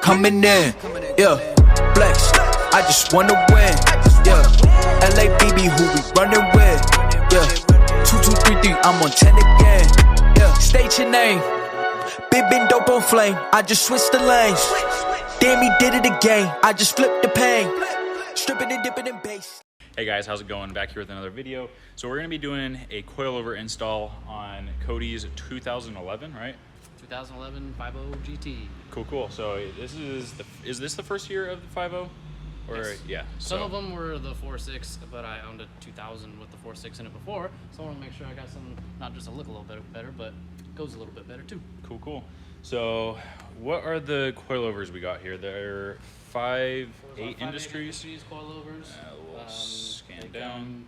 Coming in, flex. I just wanna win, LABB, who we running with, 2233, I'm on 10 again, State your name, been dope on flame. I just switched the lanes. Damn, he did it again. I just flipped the pain, stripping and dipping in bass. Hey guys, how's it going? Back here with another video. So we're gonna be doing a coilover install on Cody's 2011, right? 2011 50 GT. Cool. So is this the first year of the 50? Or yes. Yeah. Some of them were the 4.6, but I owned a 2000 with the 4.6 in it before, so I want to make sure I got some, not just a look a little bit better, but goes a little bit better too. Cool. So what are the coilovers we got here? They're 5.8 Industries. Coilovers. We'll scan down.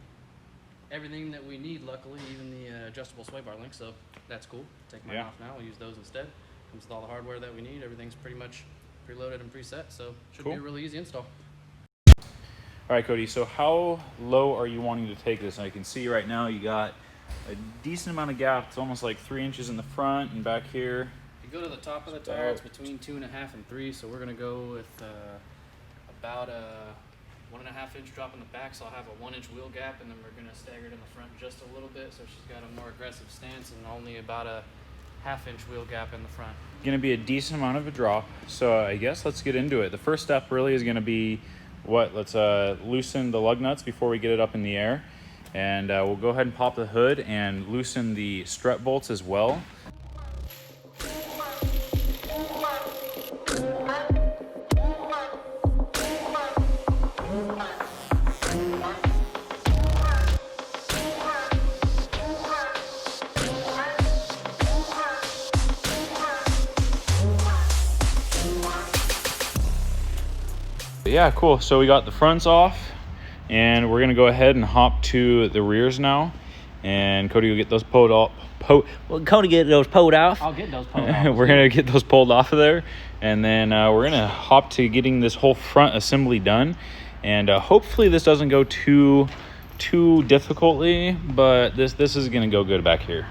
Everything that we need, luckily, even the adjustable sway bar link, so that's cool. Take mine off now, we'll use those instead. Comes with all the hardware that we need. Everything's pretty much preloaded and preset, so should be a really easy install. All right, Cody, so how low are you wanting to take this? And I can see right now you got a decent amount of gap. It's almost like 3 inches in the front and back here. If you go to the top of the tire, it's between 2.5 and 3, so we're gonna go with about a 1.5 inch drop in the back, so I'll have a 1 inch wheel gap, and then we're gonna stagger it in the front just a little bit, so she's got a more aggressive stance, and only about a 1/2 inch wheel gap in the front. Gonna be a decent amount of a drop, so I guess let's get into it. The first step really is gonna be let's loosen the lug nuts before we get it up in the air, and we'll go ahead and pop the hood and loosen the strut bolts as well. Yeah, cool. So we got the fronts off, and we're gonna go ahead and hop to the rears now, and Cody will get those pulled off. Cody get those pulled off. I'll get those pulled off. We're gonna get those pulled off of there, and then we're gonna hop to getting this whole front assembly done, and hopefully this doesn't go too difficultly, but this is gonna go good back here.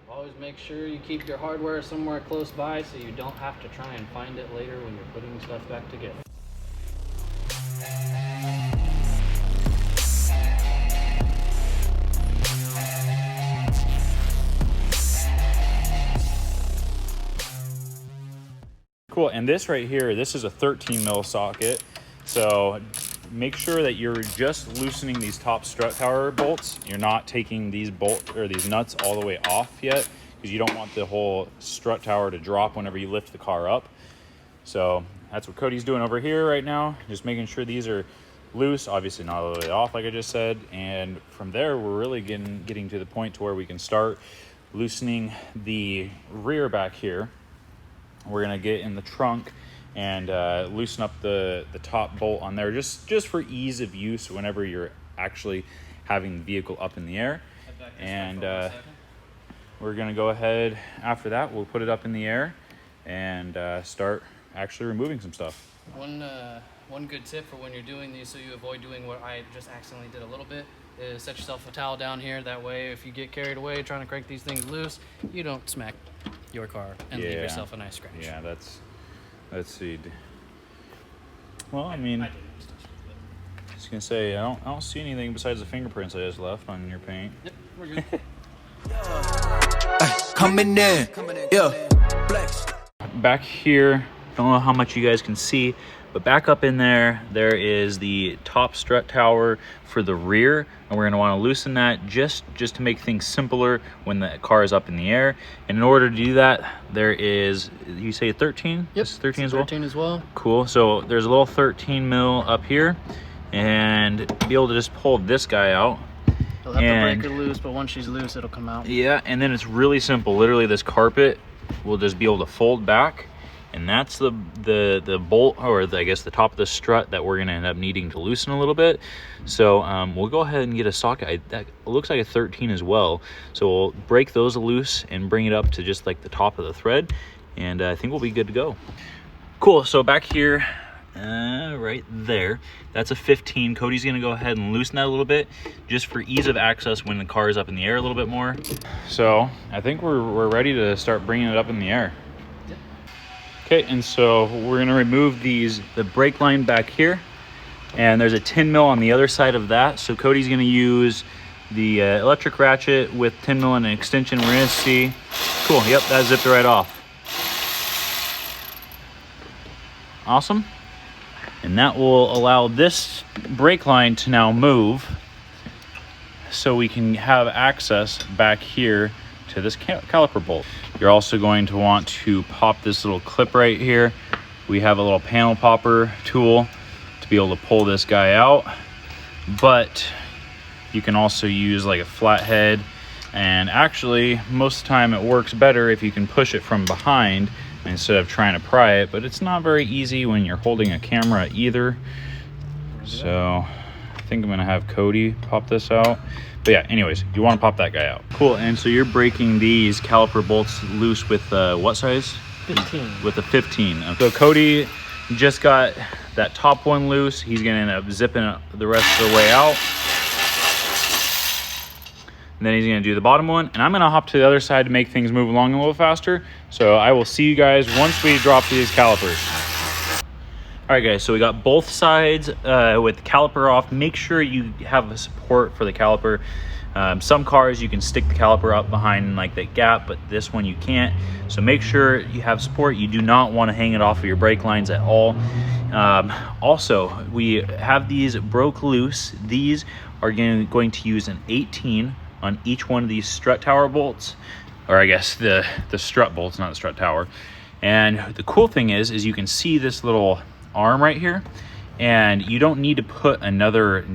Always make sure you keep your hardware somewhere close by so you don't have to try and find it later when you're putting stuff back together. Cool, and this right here, this is a 13 mil socket, so make sure that you're just loosening these top strut tower bolts. You're not taking these these nuts all the way off yet, because you don't want the whole strut tower to drop whenever you lift the car up. So that's what Cody's doing over here right now, just making sure these are loose, obviously not all the way off like I just said, and from there we're really getting to the point to where we can start loosening the rear back here. We're gonna get in the trunk and loosen up the top bolt on there, just for ease of use whenever you're actually having the vehicle up in the air. And we're gonna go ahead after that. We'll put it up in the air and start actually removing some stuff. One good tip for when you're doing these, so you avoid doing what I just accidentally did a little bit, is set yourself a towel down here. That way, if you get carried away trying to crank these things loose, you don't smack your car and leave yourself a nice scratch. Yeah, let's see. Well, I mean, I was gonna say I don't see anything besides the fingerprints I just left on your paint. Yep, we're good. Coming in, flex. Back here, don't know how much you guys can see, but back up in there is the top strut tower for the rear, and we're going to want to loosen that just to make things simpler when the car is up in the air. And in order to do that, there is, you say 13? Yep, 13 as well? 13 as well. Cool. So there's a little 13 mil up here, and be able to just pull this guy out. You'll have to break her loose, but once she's loose, it'll come out. Yeah, and then it's really simple. Literally, this carpet will just be able to fold back, and that's the bolt, or I guess the top of the strut that we're gonna end up needing to loosen a little bit. So we'll go ahead and get a socket that looks like a 13 as well. So we'll break those loose and bring it up to just like the top of the thread, and I think we'll be good to go. Cool. So back here, right there. That's a 15. Cody's gonna go ahead and loosen that a little bit, just for ease of access when the car is up in the air a little bit more. So I think we're ready to start bringing it up in the air. Yep. Okay, and so we're gonna remove the brake line back here, and there's a 10 mil on the other side of that. So Cody's gonna use the electric ratchet with 10 mil and an extension. We're gonna see. Cool. Yep, that zipped right off. Awesome. And that will allow this brake line to now move, so we can have access back here to this caliper bolt. You're also going to want to pop this little clip right here. We have a little panel popper tool to be able to pull this guy out, but you can also use like a flathead, and actually most of the time it works better if you can push it from behind instead of trying to pry it, but it's not very easy when you're holding a camera either. So I think I'm gonna have Cody pop this out. But yeah, anyways, you want to pop that guy out. Cool. And so you're breaking these caliper bolts loose with what size? 15. With a 15. So Cody just got that top one loose. He's gonna end up zipping it the rest of the way out. And then he's gonna do the bottom one, and I'm gonna hop to the other side to make things move along a little faster. So I will see you guys once we drop these calipers. All right, guys, so we got both sides with the caliper off. Make sure you have a support for the caliper. Some cars you can stick the caliper up behind like that gap, but this one you can't. So make sure you have support. You do not want to hang it off of your brake lines at all. Also, we have these broke loose. These are going to use an 18 on each one of these strut tower bolts, or I guess the strut bolts, not the strut tower. And the cool thing is you can see this little arm right here, and you don't need to put another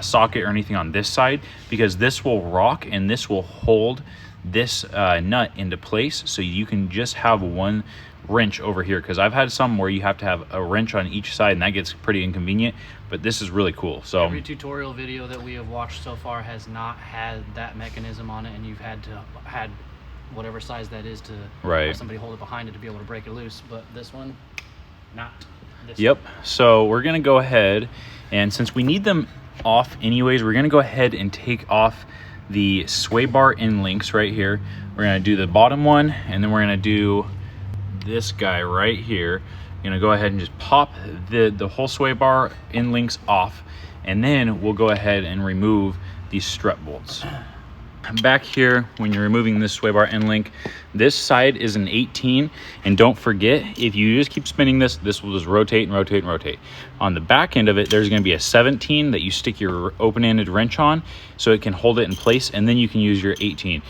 socket or anything on this side, because this will rock and this will hold this nut into place. So you can just have one wrench over here, because I've had some where you have to have a wrench on each side, and that gets pretty inconvenient, but this is really cool. So every tutorial video that we have watched so far has not had that mechanism on it, and you've had whatever size that is to have somebody hold it behind it to be able to break it loose. But this one, not this one. So we're gonna go ahead, and since we need them off anyways, we're gonna go ahead and take off the sway bar end links right here. We're gonna do the bottom one, and then we're gonna do this guy right here. I'm gonna go ahead and just pop the whole sway bar end links off, and then we'll go ahead and remove these strut bolts. Back here, when you're removing this sway bar end link, this side is an 18, and don't forget, if you just keep spinning this will just rotate and rotate and rotate. On the back end of it, there's gonna be a 17 that you stick your open-ended wrench on so it can hold it in place, and then you can use your 18.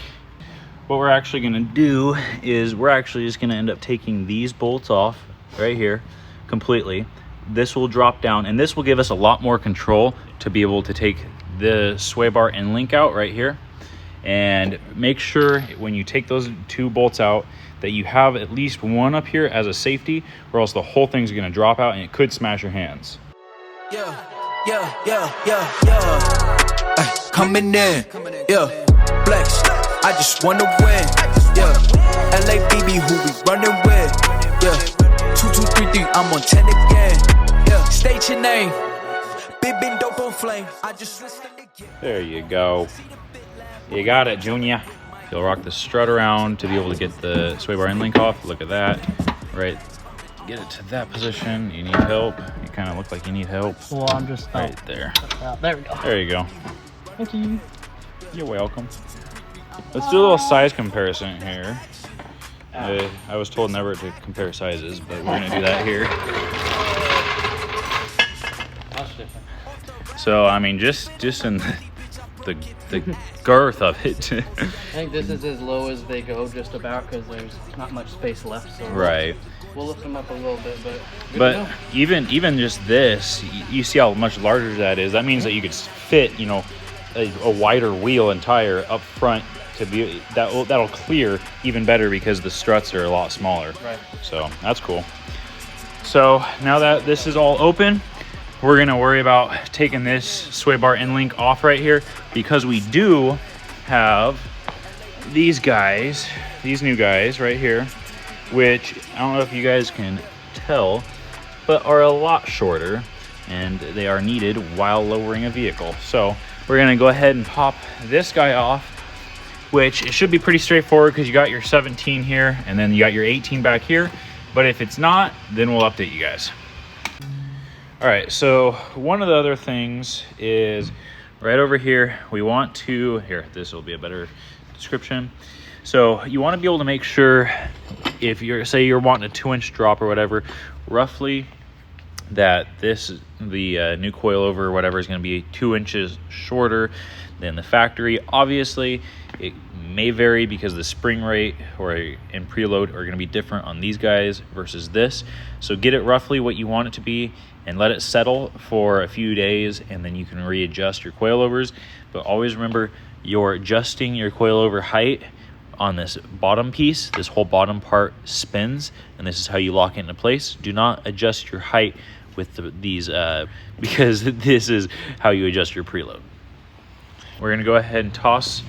What we're actually gonna do is we're actually just gonna end up taking these bolts off right here completely. This will drop down, and this will give us a lot more control to be able to take the sway bar end link out right here. And make sure when you take those two bolts out that you have at least one up here as a safety, or else the whole thing's gonna drop out and it could smash your hands. Coming in, flex. I just wanna win, LA BB, who we running with, 2233, I'm on 10 again, state your name, big bin dope on flame, I just switched it again. There you go. You got it, Junior. You'll rock the strut around to be able to get the sway bar end link off. Look at that. Right. Get it to that position. You need help. You kind of look like you need help. Well, I'm just right there. There we go. There you go. Thank you. You're welcome. Let's do a little size comparison here. I was told never to compare sizes, but we're gonna do that here. That's different. So I mean, just in the girth of it. I think this is as low as they go, just about, because there's not much space left. So right. We'll lift them up a little bit, but even just this, you see how much larger that is. That means that you could fit, you know, a wider wheel and tire up front to be that'll clear even better because the struts are a lot smaller. Right. So that's cool. So now that this is all open, we're gonna worry about taking this sway bar end link off right here, because we do have these guys, these new guys right here, which I don't know if you guys can tell, but are a lot shorter, and they are needed while lowering a vehicle. So we're gonna go ahead and pop this guy off, which it should be pretty straightforward because you got your 17 here and then you got your 18 back here. But if it's not, then we'll update you guys. All right, so one of the other things is right over here, we want to, here, this will be a better description. So you want to be able to make sure, if you're, say you're wanting a 2-inch drop or whatever, roughly that the new coilover or whatever is going to be 2 inches shorter than the factory. Obviously, it may vary because the spring rate and preload are going to be different on these guys versus this. So get it roughly what you want it to be and let it settle for a few days, and then you can readjust your coilovers. But always remember, you're adjusting your coilover height on this bottom piece. This whole bottom part spins, and this is how you lock it into place. Do not adjust your height with these because this is how you adjust your preload. We're going to go ahead and toss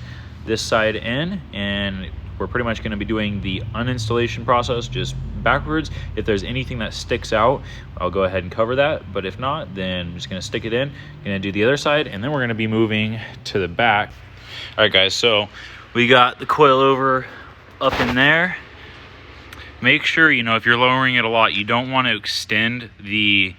this side in, and we're pretty much going to be doing the uninstallation process just backwards. If there's anything that sticks out, I'll go ahead and cover that, but if not, then I'm just going to stick it in. Going to do the other side, and then we're going to be moving to the back. All right, guys, so we got the coilover up in there. Make sure, if you're lowering it a lot, you don't want to extend the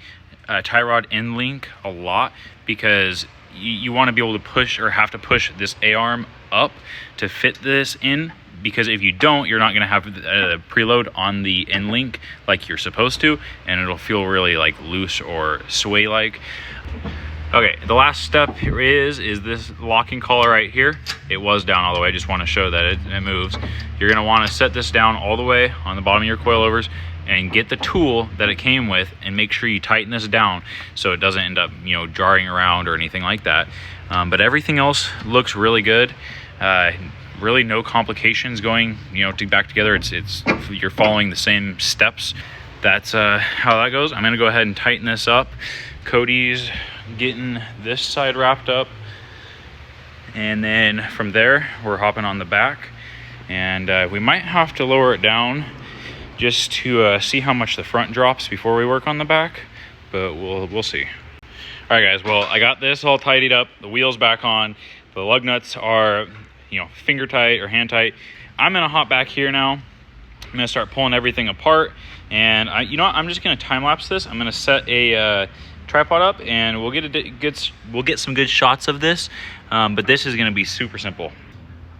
tie rod end link a lot, because you want to be able to push, or have to push this A-arm up to fit this in, because if you don't, you're not going to have a preload on the end link like you're supposed to, and it'll feel really like loose or sway like. Okay, the last step here is this locking collar right here. It was down all the way. I just want to show that it moves. You're going to want to set this down all the way on the bottom of your coilovers and get the tool that it came with and make sure you tighten this down so it doesn't end up, jarring around or anything like that. But everything else looks really good. Really no complications going, back together. It's you're following the same steps. That's how that goes. I'm going to go ahead and tighten this up. Cody's getting this side wrapped up, and then from there we're hopping on the back, and we might have to lower it down just to see how much the front drops before we work on the back, but we'll see. All right, guys, well, I got this all tidied up, the wheels back on, the lug nuts are finger tight or hand tight. I'm gonna hop back here now. I'm gonna start pulling everything apart, and I'm just gonna time lapse this. I'm gonna set a tripod up, and we'll get some good shots of this, but this is going to be super simple.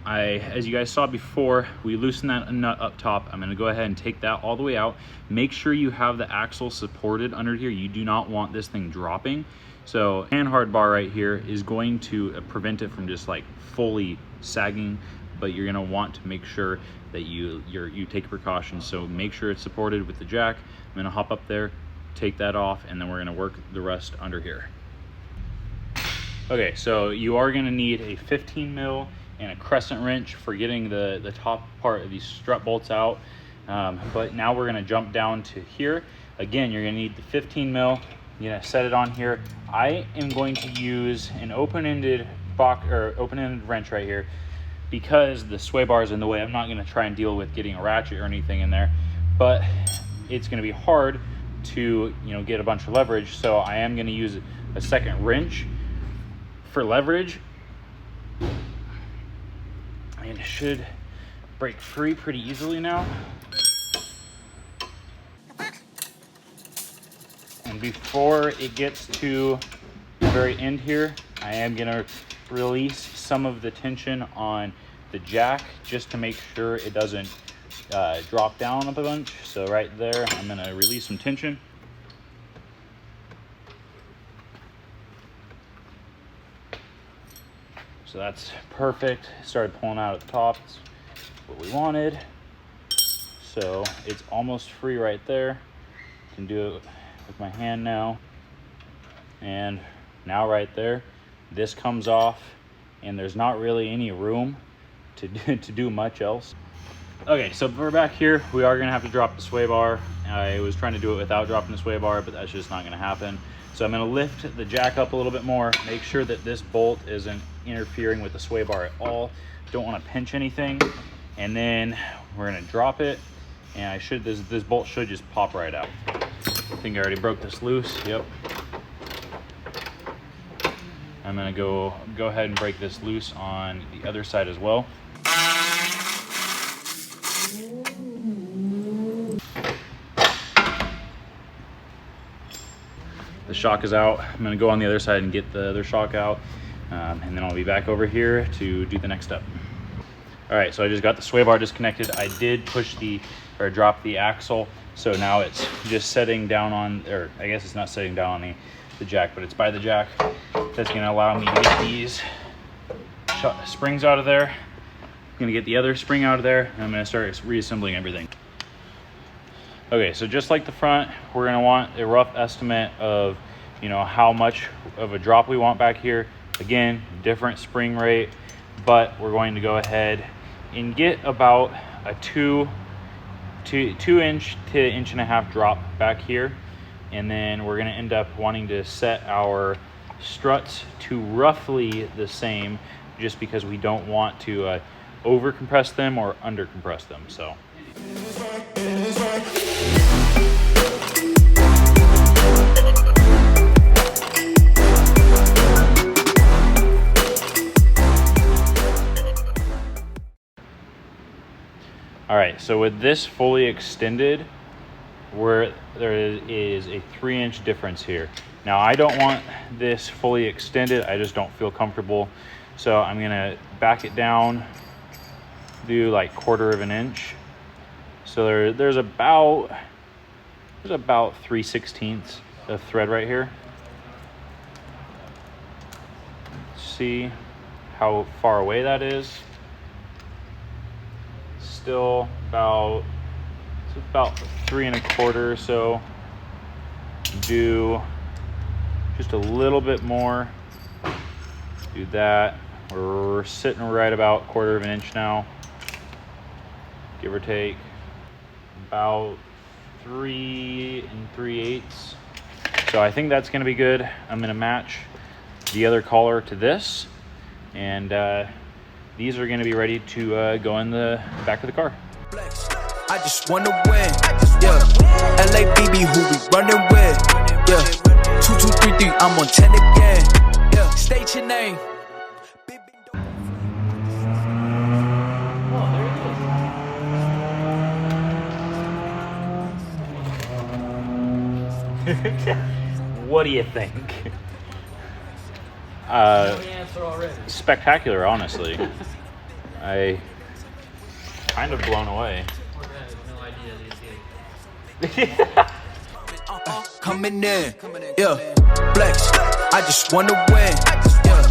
As you guys saw before, we loosened that nut up top. I'm going to go ahead and take that all the way out. Make sure you have the axle supported under here. You do not want this thing dropping. So hand hard bar right here is going to prevent it from just like fully sagging, but you're going to want to make sure that you take precautions. So make sure it's supported with the jack. I'm going to hop up there, take that off, and then we're going to work the rest under here. Okay, so you are going to need a 15 mil and a crescent wrench for getting the top part of these strut bolts out, but now we're going to jump down to here. Again, you're going to need the 15 mil. You're going to set it on here. I am going to use an open-ended wrench right here because the sway bar is in the way. I'm not going to try and deal with getting a ratchet or anything in there, but it's going to be hard to get a bunch of leverage, so I am going to use a second wrench for leverage, and it should break free pretty easily now. And before it gets to the very end here, I am going to release some of the tension on the jack just to make sure it doesn't drop down a bunch. So right there, I'm going to release some tension. So that's perfect. Started pulling out at the top. That's what we wanted. So it's almost free right there. Can do it with my hand now. And now right there, this comes off, and there's not really any room to do much else. Okay, so we're back here. We are gonna have to drop the sway bar. I was trying to do it without dropping the sway bar, but that's just not gonna happen. So I'm gonna lift the jack up a little bit more, make sure that this bolt isn't interfering with the sway bar at all. Don't wanna pinch anything. And then we're gonna drop it, and this bolt should just pop right out. I think I already broke this loose. Yep. I'm gonna go ahead and break this loose on the other side as well. The shock is out. I'm gonna go on the other side and get the other shock out, and then I'll be back over here to do the next step. All right, so I just got the sway bar disconnected. I did drop the axle, so now it's just setting down on, or I guess it's not setting down on the jack, but it's by the jack. That's gonna allow me to get these springs out of there. I'm gonna get the other spring out of there, and I'm gonna start reassembling everything. Okay, so just like the front, we're gonna want a rough estimate of, how much of a drop we want back here. Again, different spring rate, but we're going to go ahead and get about a 2 inch to 1.5 inch drop back here. And then we're gonna end up wanting to set our struts to roughly the same, just because we don't want to over compress them or under compress them. So. All right, so with this fully extended, there is a 3-inch difference here. Now I don't want this fully extended, I just don't feel comfortable. So I'm gonna back it down, do like 1/4 inch. So there's about 3/16 of thread right here. See how far away that is. Still about 3 1/4 or so. Do just a little bit more. Do that. We're sitting right about 1/4 inch now, give or take. About 3 3/8. So I think that's going to be good. I'm going to match the other collar to this, and these are going to be ready to go in the back of the car. I just wanna win, yeah. LABB, who we running with, yeah. 2233, I'm on 10 again, yeah. State your name. What do you think? Spectacular, honestly. I kind of blown away. Coming in, yeah. Flex, I just wanna win, yeah.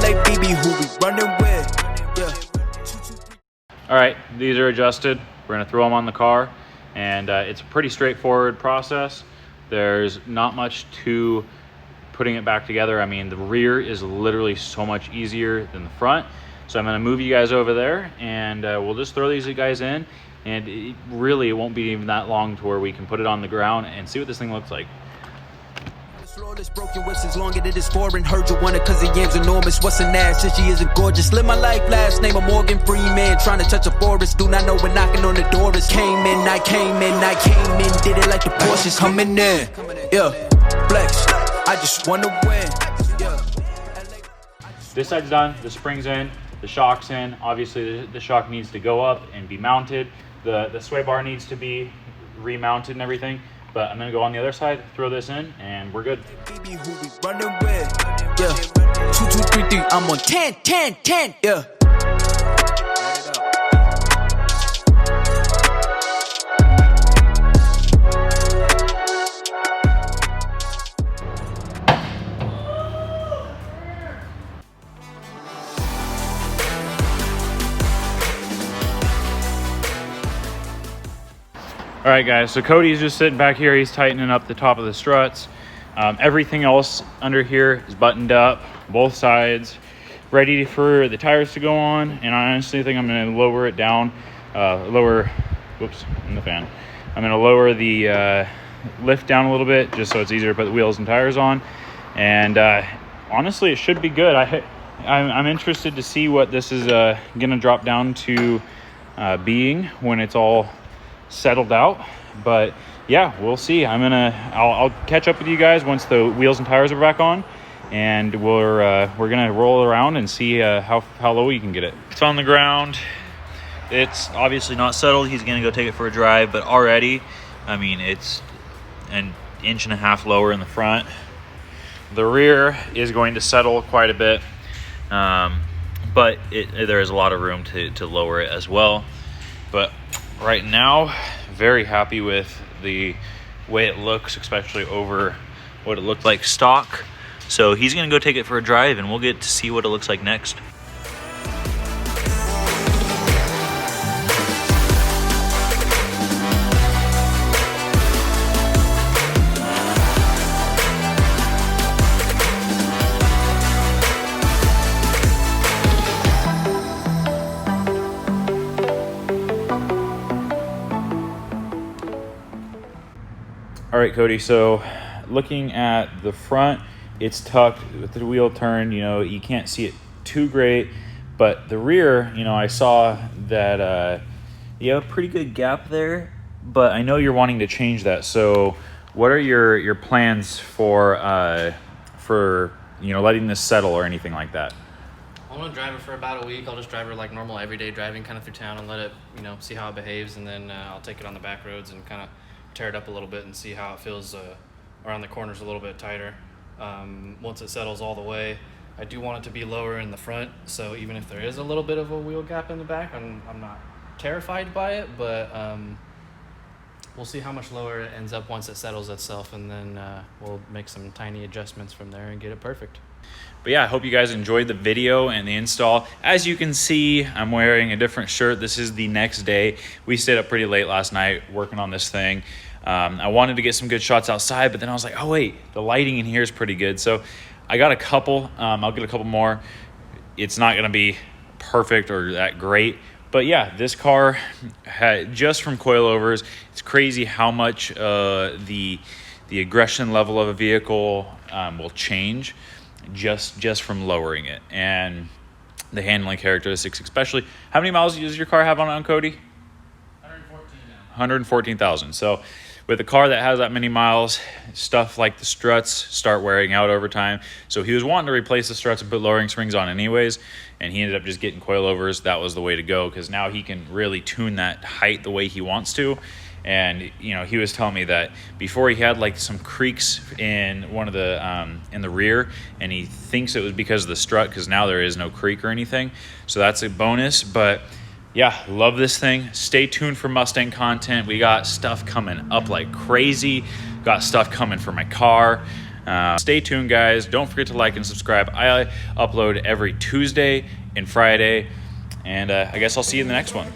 LABB, who we running with, yeah. All right, these are adjusted. We're gonna throw them on the car, and it's a pretty straightforward process. There's not much to putting it back together. I mean, the rear is literally so much easier than the front. So I'm gonna move you guys over there, and we'll just throw these guys in, and it won't be even that long to where we can put it on the ground and see what this thing looks like. Flawless broken whips as long as it is foreign. Heard you want it cause the yam's enormous. What's an ass if she isn't gorgeous? Live my life, last name of Morgan Freeman. Trying to touch a forest, do not know when knocking on the door is. Came in, I came in, did it like the Porsches. Coming in, yeah. Flex, I just wanna win, yeah. This side's done, the spring's in, the shock's in. Obviously the shock needs to go up and be mounted. The sway bar needs to be remounted and everything. But I'm gonna go on the other side, throw this in, and we're good. Who we running with, yeah. 2233, I'm on 10, yeah. All right, guys, so Cody's just sitting back here. He's tightening up the top of the struts. Everything else under here is buttoned up, both sides, ready for the tires to go on. And I honestly think I'm gonna lower it down, whoops, in the fan. I'm gonna lower the lift down a little bit just so it's easier to put the wheels and tires on. And honestly, it should be good. I'm interested to see what this is gonna drop down to being when it's all settled out. But yeah, we'll see. I'll catch up with you guys once the wheels and tires are back on, and we're gonna roll around and see how low we can get it. It's on the ground. It's obviously not settled. He's gonna go take it for a drive, but already, I mean, it's an 1.5 inches lower in the front. The rear is going to settle quite a bit, but there is a lot of room to lower it as well. But right now, very happy with the way it looks, especially over what it looked like stock. So he's gonna go take it for a drive, and we'll get to see what it looks like next. All right, Cody, so looking at the front, it's tucked with the wheel turn. You know, you can't see it too great, but the rear, you know, I saw that you have a pretty good gap there, but I know you're wanting to change that. So what are your plans for you know, letting this settle or anything like that? I'm gonna drive it for about a week. I'll just drive it like normal everyday driving, kind of through town, and let it, you know, see how it behaves, and then I'll take it on the back roads and kind of tear it up a little bit and see how it feels around the corners a little bit tighter. Once it settles all the way, I do want it to be lower in the front, so even if there is a little bit of a wheel gap in the back, I'm not terrified by it, but we'll see how much lower it ends up once it settles itself, and then we'll make some tiny adjustments from there and get it perfect. But yeah, I hope you guys enjoyed the video and the install. As you can see, I'm wearing a different shirt. This is the next day. We stayed up pretty late last night working on this thing. I wanted to get some good shots outside, but then I was like, oh wait, the lighting in here is pretty good. So I got a couple. I'll get a couple more. It's not gonna be perfect or that great, but yeah, this car had, just from Coilovers, it's crazy how much the aggression level of a vehicle will change just from lowering it, and the handling characteristics, especially. How many miles does your car have on Cody? 114,000. So with a car that has that many miles, stuff like the struts start wearing out over time. So he was wanting to replace the struts and put lowering springs on anyways, and he ended up just getting coilovers. That was the way to go, because now he can really tune that height the way he wants to. And you know, he was telling me that before he had like some creaks in one of the in the rear, and he thinks it was because of the strut, because now there is no creak or anything. So that's a bonus. But yeah, love this thing. Stay tuned for Mustang content. We got stuff coming up like crazy. Got stuff coming for my car. Stay tuned, guys. Don't forget to like and subscribe. I upload every Tuesday and Friday, and I guess I'll see you in the next one.